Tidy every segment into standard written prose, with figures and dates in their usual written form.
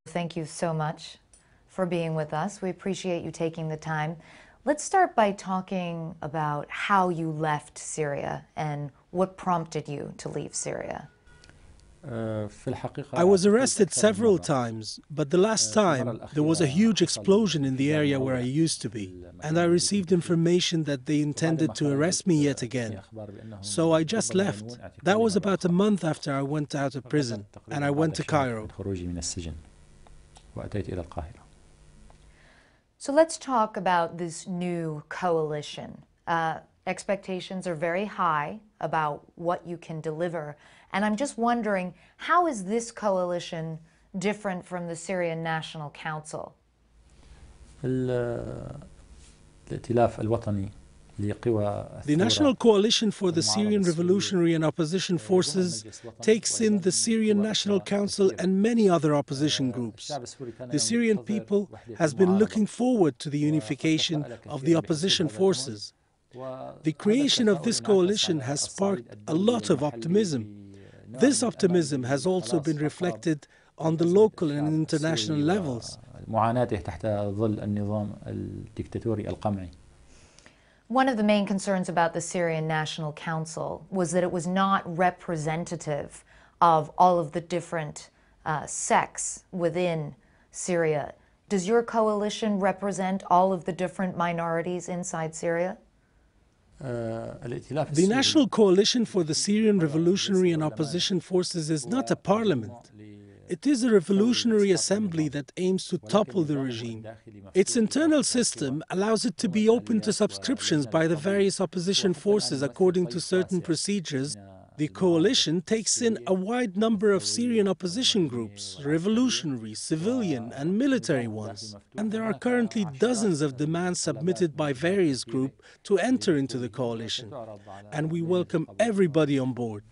Thank you so much for being with us. We appreciate you taking the time. Let's start by talking about how you left Syria and what prompted you to leave Syria. I was arrested several times, but the last time there was a huge explosion in the area where I used to be, and I received information that they intended to arrest me yet again. So I just left. That was about a month after I went out of prison, and I went to Cairo. So let's talk about this new coalition. Expectations are very high about what you can deliver. And I'm just wondering, how is this coalition different from the Syrian National Council? The National Coalition for the Syrian Revolutionary and Opposition Forces takes in the Syrian National Council and many other opposition groups. The Syrian people has been looking forward to the unification of the opposition forces. The creation of this coalition has sparked a lot of optimism. This optimism has also been reflected on the local and international levels. One of the main concerns about the Syrian National Council was that it was not representative of all of the different sects within Syria. Does your coalition represent all of the different minorities inside Syria? The National Coalition for the Syrian Revolutionary and Opposition Forces is not a parliament. It is a revolutionary assembly that aims to topple the regime. Its internal system allows it to be open to subscriptions by the various opposition forces according to certain procedures. The coalition takes in a wide number of Syrian opposition groups, revolutionary, civilian, and military ones. And there are currently dozens of demands submitted by various groups to enter into the coalition. And we welcome everybody on board.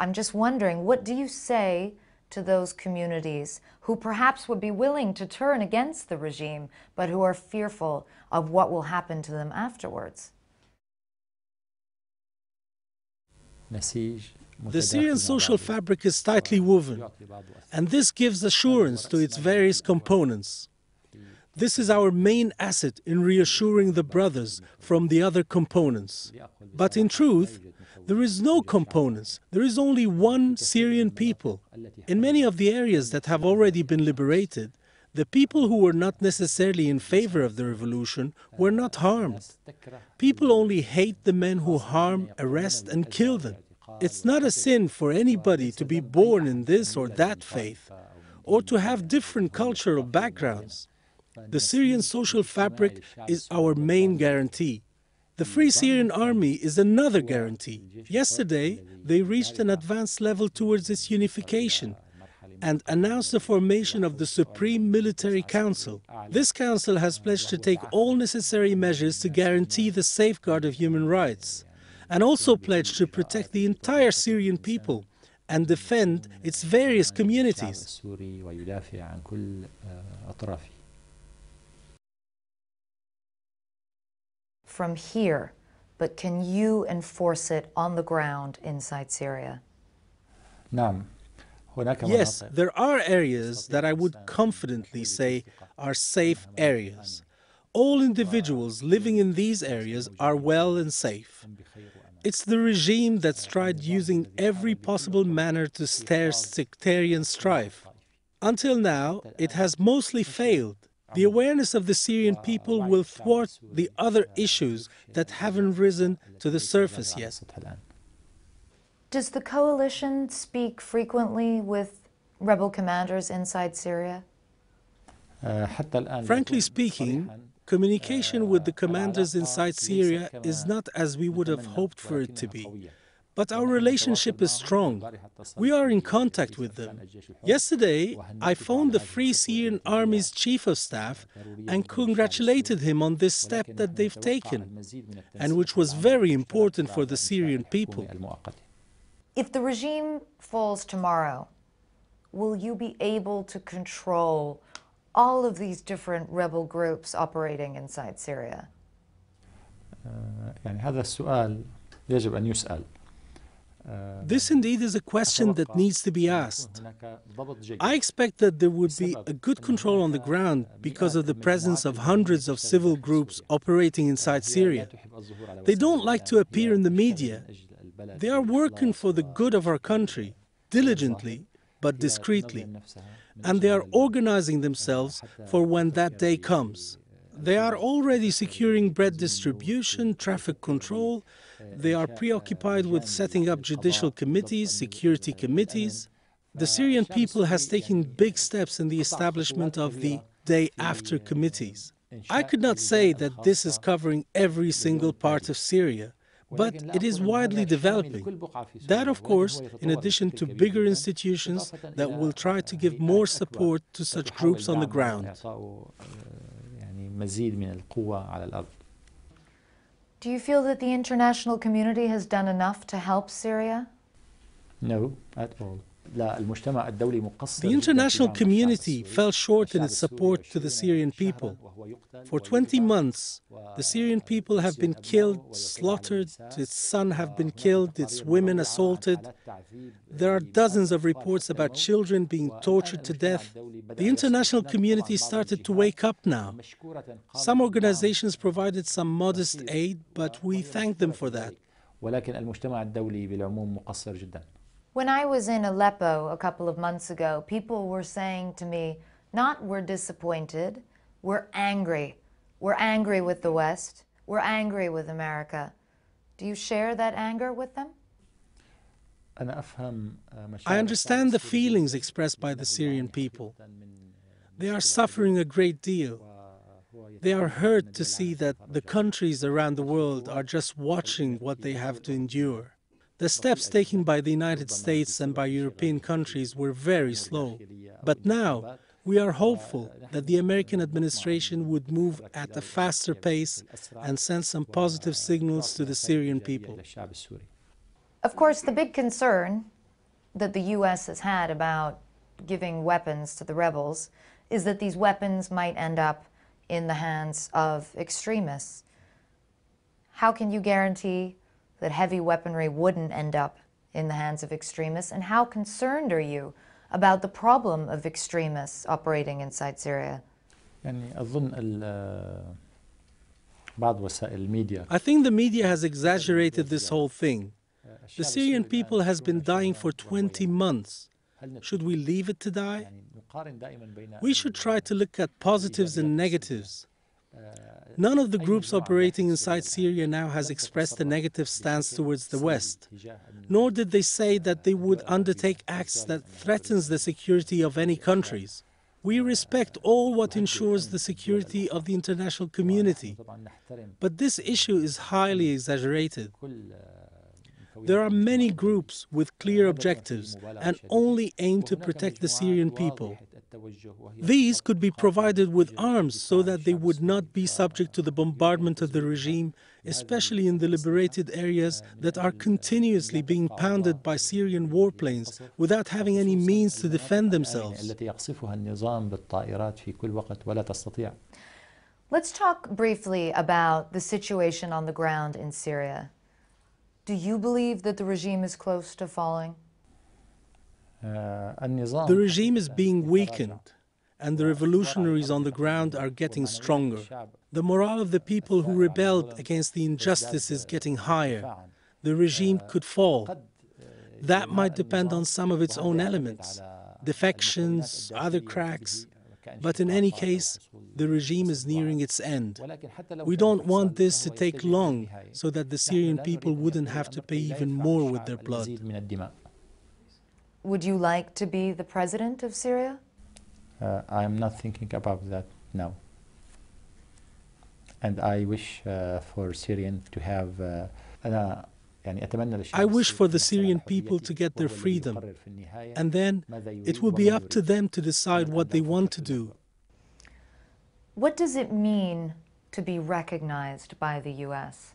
I'm just wondering, what do you say to those communities who perhaps would be willing to turn against the regime, but who are fearful of what will happen to them afterwards? The Syrian social fabric is tightly woven, and this gives assurance to its various components. This is our main asset in reassuring the brothers from the other components. But in truth, there is no components. There is only one Syrian people. In many of the areas that have already been liberated, the people who were not necessarily in favor of the revolution were not harmed. People only hate the men who harm, arrest, and kill them. It's not a sin for anybody to be born in this or that faith, or to have different cultural backgrounds. The Syrian social fabric is our main guarantee. The Free Syrian Army is another guarantee. Yesterday, they reached an advanced level towards its unification and announced the formation of the Supreme Military Council. This council has pledged to take all necessary measures to guarantee the safeguard of human rights, and also pledged to protect the entire Syrian people and defend its various communities. From here, but can you enforce it on the ground inside Syria? Yes, there are areas that I would confidently say are safe areas. All individuals living in these areas are well and safe. It's the regime that's tried using every possible manner to stir sectarian strife. Until now, it has mostly failed. The awareness of the Syrian people will thwart the other issues that haven't risen to the surface yet. Does the coalition speak frequently with rebel commanders inside Syria? Frankly speaking, communication with the commanders inside Syria is not as we would have hoped for it to be. But our relationship is strong. We are in contact with them. Yesterday, I phoned the Free Syrian Army's Chief of Staff and congratulated him on this step that they've taken, and which was very important for the Syrian people. If the regime falls tomorrow, will you be able to control all of these different rebel groups operating inside Syria? يعني هذا السؤال يجب أن يسأل. This indeed is a question that needs to be asked. I expect that there would be a good control on the ground because of the presence of hundreds of civil groups operating inside Syria. They don't like to appear in the media. They are working for the good of our country, diligently but discreetly, and they are organizing themselves for when that day comes. They are already securing bread distribution, traffic control. They are preoccupied with setting up judicial committees, security committees. The Syrian people has taken big steps in the establishment of the day after committees. I could not say that this is covering every single part of Syria, but it is widely developing. That, of course, in addition to bigger institutions that will try to give more support to such groups on the ground. Do you feel that the international community has done enough to help Syria? No, at all. The international community fell short in its support to the Syrian people. For 20 months, the Syrian people have been killed, slaughtered, its sons have been killed, its women assaulted. There are dozens of reports about children being tortured to death. The international community started to wake up now. Some organizations provided some modest aid, but we thank them for that. When I was in Aleppo a couple of months ago, people were saying to me, not we're disappointed, we're angry. We're angry with the West. We're angry with America. Do you share that anger with them? I understand the feelings expressed by the Syrian people. They are suffering a great deal. They are hurt to see that the countries around the world are just watching what they have to endure. The steps taken by the United States and by European countries were very slow. But now, we are hopeful that the American administration would move at a faster pace and send some positive signals to the Syrian people. Of course, the big concern that the U.S. has had about giving weapons to the rebels is that these weapons might end up in the hands of extremists. How can you guarantee that heavy weaponry wouldn't end up in the hands of extremists? And how concerned are you about the problem of extremists operating inside Syria? I think the media has exaggerated this whole thing. The Syrian people has been dying for 20 months. Should we leave it to die? We should try to look at positives and negatives. None of the groups operating inside Syria now has expressed a negative stance towards the West, nor did they say that they would undertake acts that threatens the security of any countries. We respect all what ensures the security of the international community, but this issue is highly exaggerated. There are many groups with clear objectives and only aim to protect the Syrian people. These could be provided with arms so that they would not be subject to the bombardment of the regime, especially in the liberated areas that are continuously being pounded by Syrian warplanes without having any means to defend themselves. Let's talk briefly about the situation on the ground in Syria. Do you believe that the regime is close to falling? The regime is being weakened, and the revolutionaries on the ground are getting stronger. The morale of the people who rebelled against the injustice is getting higher. The regime could fall. That might depend on some of its own elements, defections, other cracks. But in any case, the regime is nearing its end. We don't want this to take long so that the Syrian people wouldn't have to pay even more with their blood. Would you like to be the president of Syria? I am not thinking about that now. And I wish for Syrians to have I wish for the Syrian people to get their freedom, and then it will be up to them to decide what they want to do. What does it mean to be recognized by the U.S.?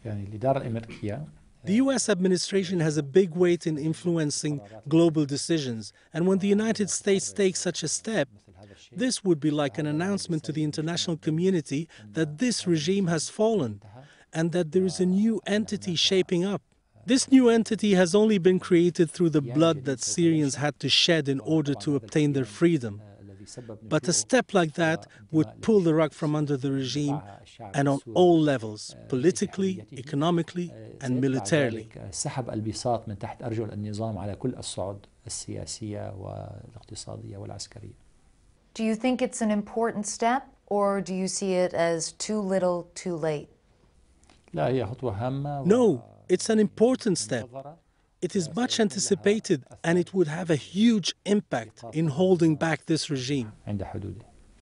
The U.S. administration has a big weight in influencing global decisions, and when the United States takes such a step, this would be like an announcement to the international community that this regime has fallen and that there is a new entity shaping up. This new entity has only been created through the blood that Syrians had to shed in order to obtain their freedom. But a step like that would pull the rug from under the regime, and on all levels, politically, economically, and militarily. سحب البساط من تحت أرجل النظام على كل الصعد السياسية والاقتصادية والعسكرية. Do you think it's an important step, or do you see it as too little, too late? لا هي خطوة هامة. No, it's an important step. It is much anticipated, and it would have a huge impact in holding back this regime. عند حدوده.